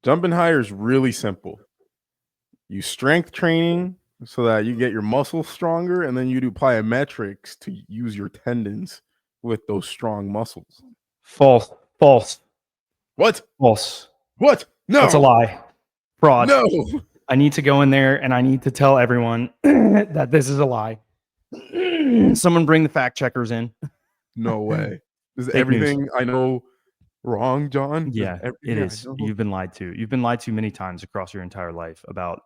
Jumping higher is really simple. You strength training so that you get your muscles stronger, and then you do plyometrics to use your tendons with those strong muscles. False. What? False. What? No. That's a lie. Fraud. No. I need to go in there and I need to tell everyone that this is a lie. Someone bring the fact checkers in. No way. Is Fake everything news. I know wrong, John? Yeah, it is. You've been lied to. You've been lied to many times across your entire life about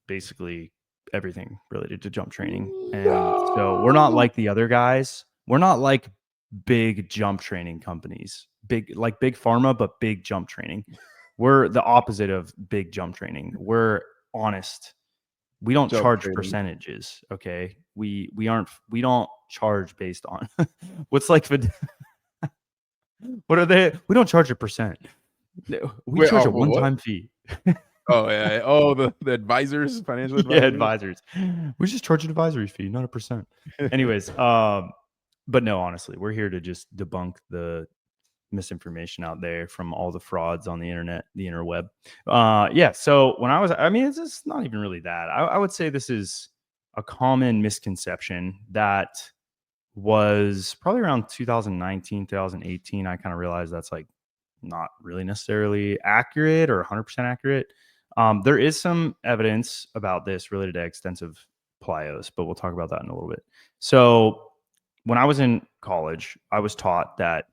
basically everything related to jump training. And so we're not like the other guys. We're not like big jump training companies, big pharma, but big jump training. We're the opposite of big jump training. We're honest. We don't charge percentages. Okay. We don't charge based on what's like what are they? We don't charge a percent. We charge a one-time fee. Oh yeah. Oh, the advisors, financial advisors. Yeah, advisors. We just charge an advisory fee, not a percent. Anyways, but no, honestly, we're here to just debunk the misinformation out there from all the frauds on the internet, the interweb. Yeah. So when it's just not even really that. I would say this is a common misconception that was probably around 2019, 2018. I kind of realized that's like not really necessarily accurate or 100% accurate. There is some evidence about this related to extensive plyos, but we'll talk about that in a little bit. So when I was in college, I was taught that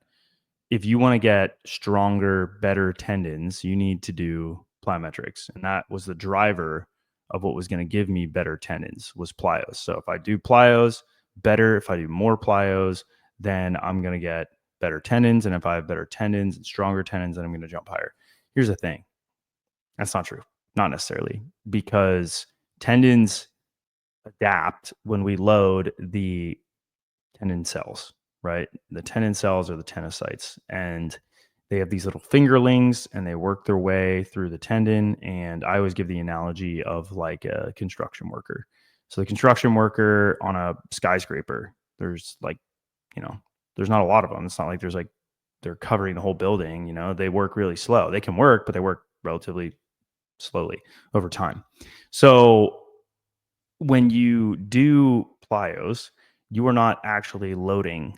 if you want to get stronger, better tendons, you need to do plyometrics. And that was the driver of what was going to give me better tendons was plyos. So if I do plyos better, if I do more plyos, then I'm going to get better tendons. And if I have better tendons and stronger tendons, then I'm going to jump higher. Here's the thing. That's not true. Not necessarily, because tendons adapt when we load the tendon cells, right? The tendon cells are the tenocytes, and they have these little fingerlings and they work their way through the tendon. And I always give the analogy of like a construction worker. So the construction worker on a skyscraper, there's like, there's not a lot of them. It's not like they're covering the whole building. They work really slow. They can work, but they work relatively slowly over time. So when you do plyos, you are not actually loading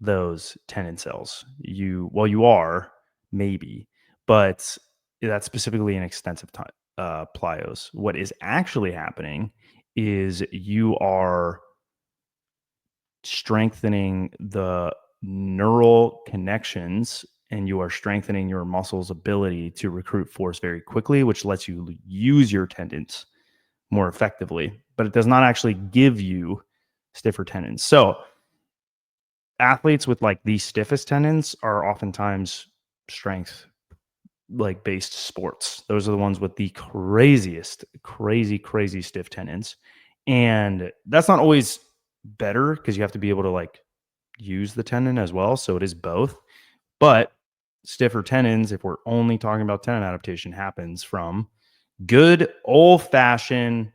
those tendon cells. You are maybe, but that's specifically an extensive time plyos. What is actually happening is you are strengthening the neural connections and you are strengthening your muscle's ability to recruit force very quickly, which lets you use your tendons more effectively, but it does not actually give you stiffer tendons. So athletes with like the stiffest tendons are oftentimes strength based sports. Those are the ones with the craziest, crazy stiff tendons. And that's not always better because you have to be able to use the tendon as well. So it is both. But stiffer tendons, if we're only talking about tendon adaptation, happens from good old-fashioned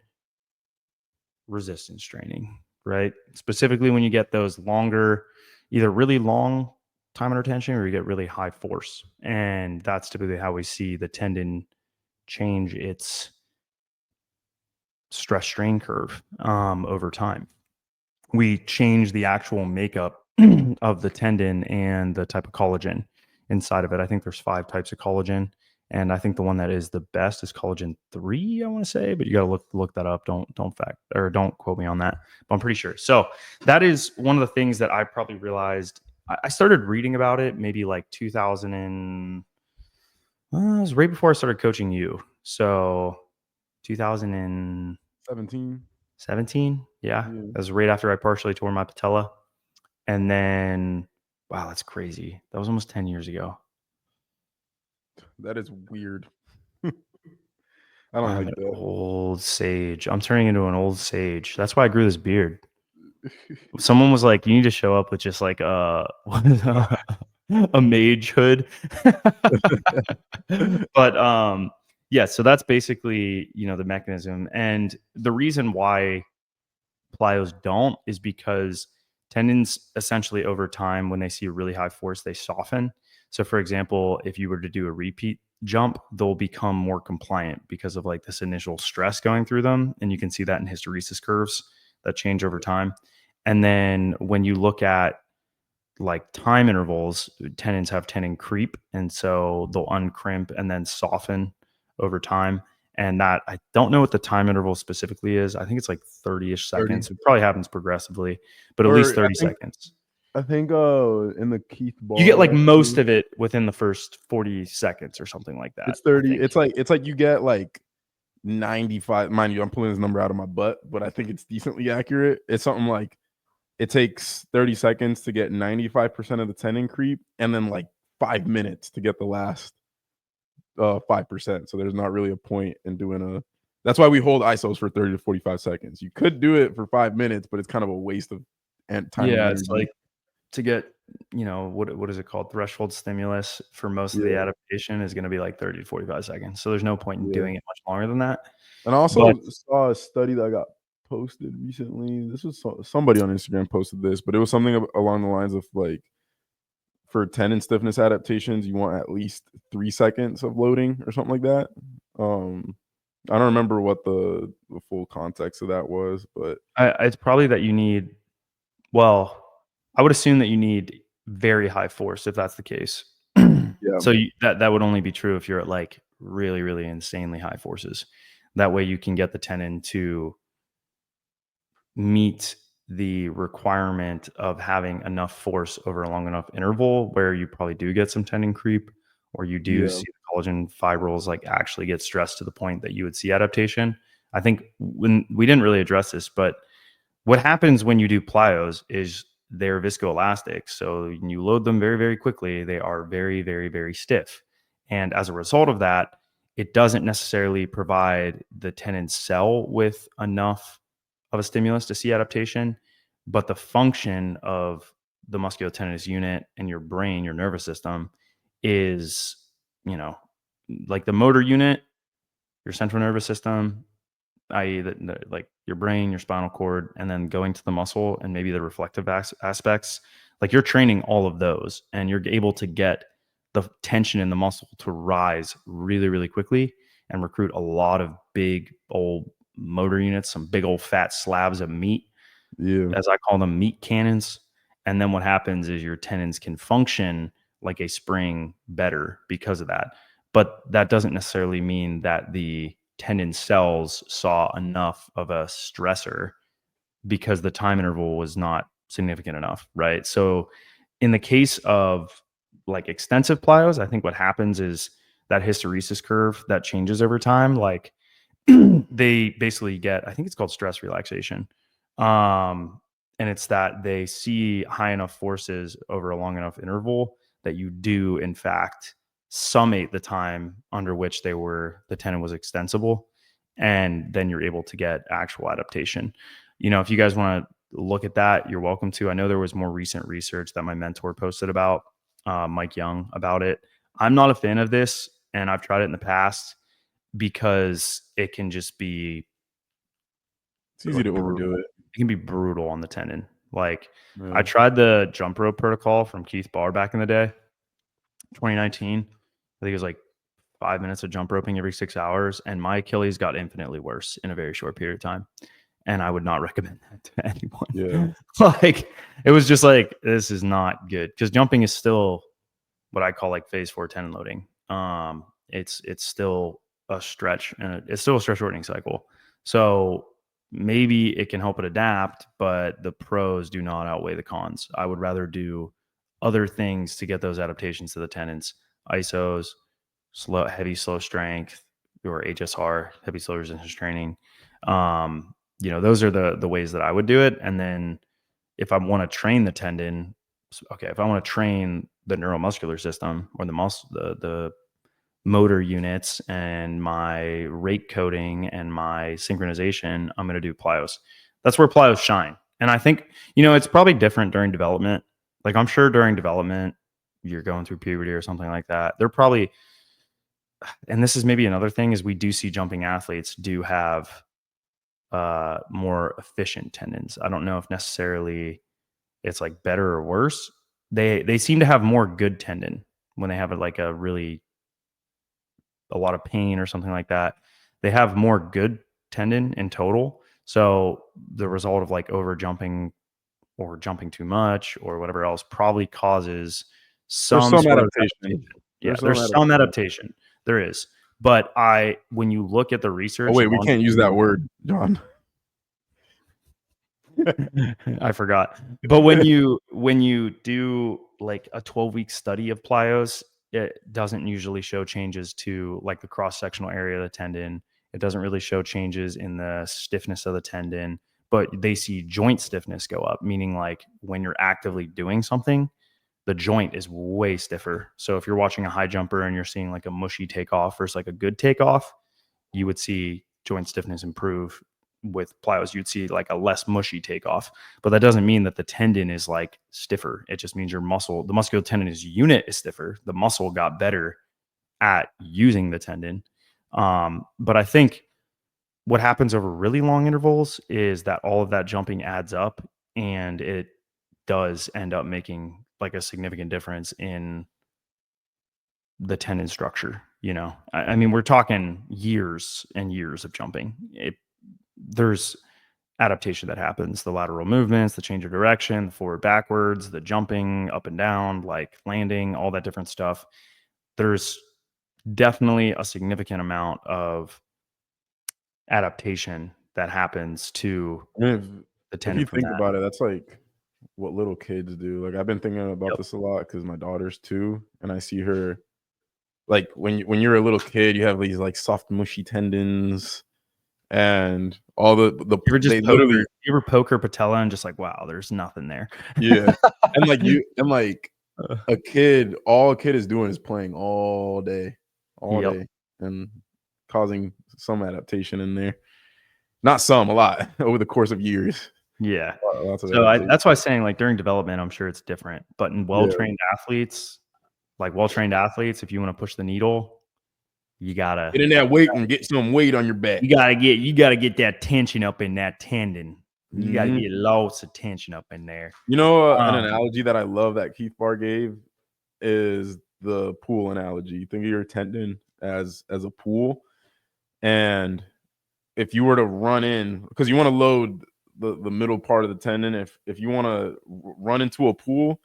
resistance training, right? Specifically when you get those longer, either really long time under tension or you get really high force. And that's typically how we see the tendon change its stress strain curve over time. We change the actual makeup of the tendon and the type of collagen inside of it. I think there's 5 types of collagen. And I think the one that is the best is collagen 3, I want to say, but you got to look that up. Don't quote me on that, but I'm pretty sure. So that is one of the things that I probably realized. I started reading about it maybe like 2000 and it was right before I started coaching you. So 2017. Yeah. That was right after I partially tore my patella. And then, wow, that's crazy. That was almost 10 years ago. That is weird. I don't I'm like an that. old sage. I'm turning into an old sage. That's why I grew this beard. Someone was like, you need to show up with just like a mage hood. But yeah, so that's basically, the mechanism. And the reason why plyos don't is because tendons essentially over time, when they see a really high force, they soften. So for example, if you were to do a repeat jump, they'll become more compliant because of like this initial stress going through them. And you can see that in hysteresis curves that change over time. And then when you look at like time intervals, tendons have tendon creep. And so they'll uncrimp and then soften over time. And that, I don't know what the time interval specifically is. I think it's like 30-ish 30. seconds. It probably happens progressively, but at Or least 30 seconds. I think in the Keith You get Bar like most recipe, of it within the first 40 seconds or something like that. it's I 30. think. It's like you get like 95. Mind you, I'm pulling this number out of my butt, but I think it's decently accurate. It's something like it takes 30 seconds to get 95% of the tendon creep, and then like 5 minutes to get the last 5%. So there's not really a point in doing a. That's why we hold ISOs for 30 to 45 seconds. You could do it for 5 minutes, but it's kind of a waste of time and Yeah, energy. it's like to get, what is it called? Threshold stimulus for most of the Yeah, adaptation is going to be like 30 to 45 seconds. So there's no point in yeah. doing it much longer than that. And I But also saw a study that got posted recently. This was somebody on Instagram posted this, but it was something along the lines of like for tendon stiffness adaptations, you want at least 3 seconds of loading or something like that. I don't remember what the full context of that was, but it's probably that you need, well, I would assume that you need very high force if that's the case. yeah, So that would only be true if you're at like really, really insanely high forces. That way you can get the tendon to meet the requirement of having enough force over a long enough interval where you probably do get some tendon creep, or you do yeah, see the collagen fibrils like actually get stressed to the point that you would see adaptation. I think when we didn't really address this, but what happens when you do plyos is they're viscoelastic. So when you load them very, very quickly, they are very, very, very stiff. And as a result of that, it doesn't necessarily provide the tendon cell with enough of a stimulus to see adaptation, but the function of the musculotendinous unit and your brain, your nervous system is, you know, like the motor unit, your central nervous system, i.e., like your brain, your spinal cord, and then going to the muscle and maybe the reflective aspects. Like you're training all of those, and you're able to get the tension in the muscle to rise really, really quickly and recruit a lot of big old motor units, some big old fat slabs of meat, yeah, as I call them, meat cannons. And then what happens is your tendons can function like a spring better because of that. But that doesn't necessarily mean that the tendon cells saw enough of a stressor because the time interval was not significant enough, right? So in the case of like extensive plyos, I think what happens is that hysteresis curve that changes over time, like they basically get, I think it's called stress relaxation. And it's that they see high enough forces over a long enough interval that you do, in fact, summate the time under which the tendon was extensible. And then you're able to get actual adaptation. If you guys want to look at that, you're welcome to. I know there was more recent research that my mentor posted about, Mike Young, about it. I'm not a fan of this, and I've tried it in the past because it can just be it's easy like to overdo brutal. it. It can be brutal on the tendon. Like I Yeah, tried the jump rope protocol from Keith Barr back in the day, 2019. I think it was like 5 minutes of jump roping every 6 hours, and my Achilles got infinitely worse in a very short period of time. And I would not recommend that to yeah, anyone. Like it was just like, this is not good, because jumping is still what I call like phase 4 tendon loading. It's still a stretch, and it's still a stretch shortening cycle. So maybe it can help it adapt, but the pros do not outweigh the cons. I would rather do other things to get those adaptations to the tendons, ISOs, slow strength, or HSR, heavy slow resistance training. Those are the ways that I would do it. And then if I want to train the tendon, okay, if I want to train the neuromuscular system or the motor units and my rate coding and my synchronization, I'm going to do plyos. That's where plyos shine. And I think, it's probably different during development. Like I'm sure during development, you're going through puberty or something like that. They're probably, and this is maybe another thing, is we do see jumping athletes do have more efficient tendons. I don't know if necessarily it's like better or worse. They seem to have more good tendon. when they have a lot of pain or something like that, they have more good tendon in total. So the result of like over jumping or jumping too much or whatever else probably causes There's some some sort of adaptation. adaptation. Yeah, there's some adaptation. There is. But when you look at the Oh research, wait, we can't use that word, John. I forgot. But when you do like a 12-week study of plyos, it doesn't usually show changes to like the cross-sectional area of the tendon. It doesn't really show changes in the stiffness of the tendon, but they see joint stiffness go up, meaning like when you're actively doing something, the joint is way stiffer. So if you're watching a high jumper and you're seeing like a mushy takeoff versus like a good takeoff, you would see joint stiffness improve. With plyos, you'd see like a less mushy takeoff, but that doesn't mean that the tendon is like stiffer. It just means the musculotendinous unit is stiffer. The muscle got better at using the tendon. But I think what happens over really long intervals is that all of that jumping adds up, and it does end up making like a significant difference in the tendon structure. I mean, we're talking years and years of jumping. There's adaptation that happens, the lateral movements, the change of direction, the forward backwards, the jumping up and down, like landing, all that different stuff. There's definitely a significant amount of adaptation that happens to I mean, the if tendon you from think that. about it, that's like what little kids do. Like I've been thinking about Yep. this a lot because my daughter's 2, and I see her like when you're a little kid, you have these like soft, mushy tendons, and all they literally You ever poke her patella and just like, wow, there's nothing there. yeah, and like all a kid is doing is playing all day, Yep. and causing some adaptation in there. Not some, a lot over the course of years. Yeah. Lots of So adaptation. that's why I was saying like during development, I'm sure it's different, but in Yeah. well-trained athletes, if you want to push the needle, you gotta Get in that weight and get some weight on your back. you gotta get that tension up in that tendon. You gotta get lots of tension up in there. You know, an analogy that I love that Keith Barr gave is the pool analogy. Think of your tendon as a pool, and if you were to run in, because you want to load the middle part of the tendon, if you want to run into a pool,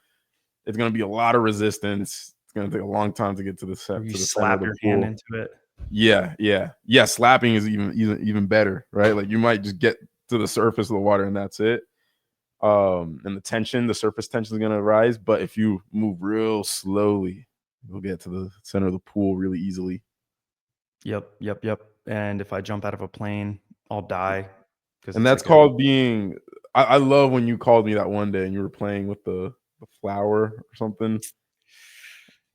it's going to be a lot of resistance. It's going to take a long time to get to the center of Slap the your pool. hand into it. Yeah. Slapping is even better, right? Like you might just get to the surface of the water and that's it. And the surface tension is going to rise. But if you move real slowly, you'll get to the center of the pool really easily. Yep. And if I jump out of a plane, I'll die. And that's called being. I love when you called me that one day and you were playing with the flour or something.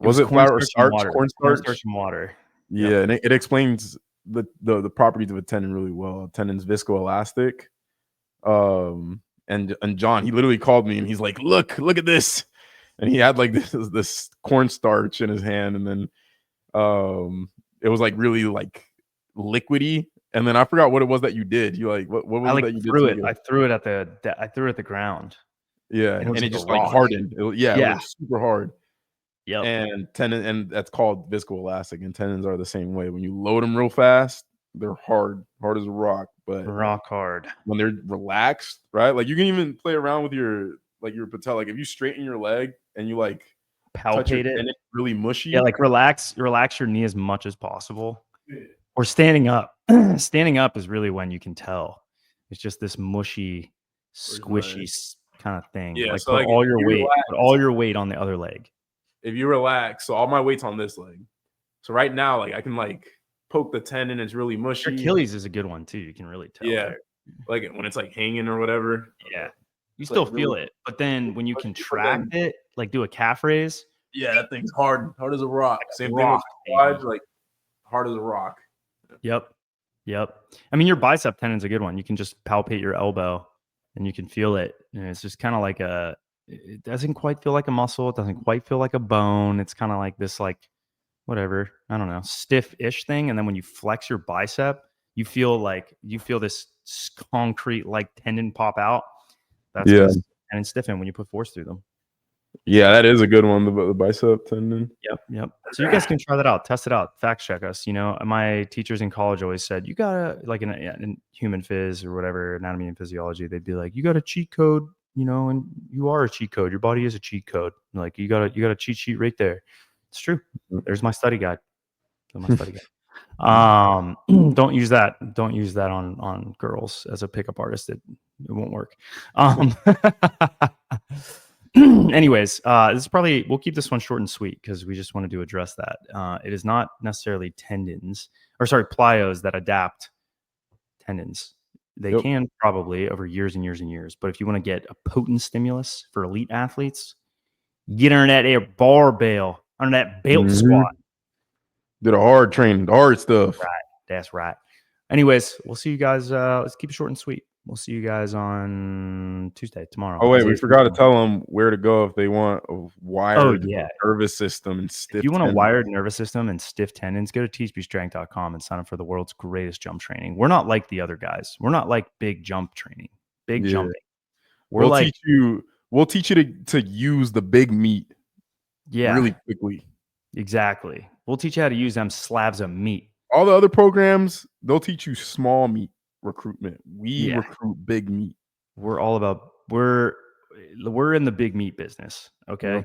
Was it flour or starch? Cornstarch and water. Yeah, Yep. and it explains the properties of a tendon really well. A tendon's viscoelastic. And John, he literally called me and he's like, look at this. And he had like this cornstarch in his hand, and then it was like really like liquidy. And then I forgot what it was that you did. You like what was it that you did? I threw it at the ground. Yeah, and it just like hardened. It was super hard. Yep. And that's called viscoelastic. And tendons are the same way. When you load them real fast, they're hard as a rock. But rock hard when they're relaxed, right? Like you can even play around with your patella. Like if you straighten your leg and you like palpate it, really mushy. Yeah, like relax your knee as much as possible. Or standing up. Standing up is really when you can tell. It's just this mushy, squishy kind of thing. Yeah, like so put all your weight on the other leg. If you relax, so all my weight's on this leg. So right now, like I can like poke the tendon, it's really mushy. Your Achilles is a good one too. You can really tell. Yeah, like when it's like hanging or whatever. Yeah, you still feel it, but then when you contract it, like do a calf raise. Yeah, that thing's hard as a rock. Same thing with quads, like hard as a rock. Yep. I mean, your bicep tendon's a good one. You can just palpate your elbow, and you can feel it, and it's just kind of like it doesn't quite feel like a muscle. It doesn't quite feel like a bone. It's kind of like this, like, whatever, I don't know, stiff-ish thing. And then when you flex your bicep, you feel this concrete like tendon pop out. That's because tendons stiffen when you put force through them. Yeah, that is a good one. The bicep tendon. Yep. So you guys can try that out, test it out, fact check us. My teachers in college always said, you gotta, like in human phys or whatever, anatomy and physiology, they'd be like, you got a cheat code, and you are a cheat code. Your body is a cheat code. Like you got a cheat sheet right there. It's true. There's my study guide. Don't use that on girls as a pickup artist. It won't work. Anyways, this is probably, we'll keep this one short and sweet because we just wanted to address that. It is not necessarily plyos that adapt tendons. They can probably over years and years and years. But if you want to get a potent stimulus for elite athletes, get under that air barbell, under that belt squat. Do the hard training, the hard stuff. Right. That's right. Anyways, we'll see you guys. Let's keep it short and sweet. We'll see you guys on Tuesday, tomorrow. Oh wait, we forgot to tell them where to go if they want a wired nervous system and stiff. If you want a wired nervous system and stiff tendons, go to THPStrength.com and sign up for the world's greatest jump training. We're not like the other guys. We're not like big jump training, jumping. We'll teach you to use the big meat. Really quickly. Exactly. We'll teach you how to use them slabs of meat. All the other programs, they'll teach you small meat recruitment. We recruit big meat. We're all about we're in the big meat business. Okay.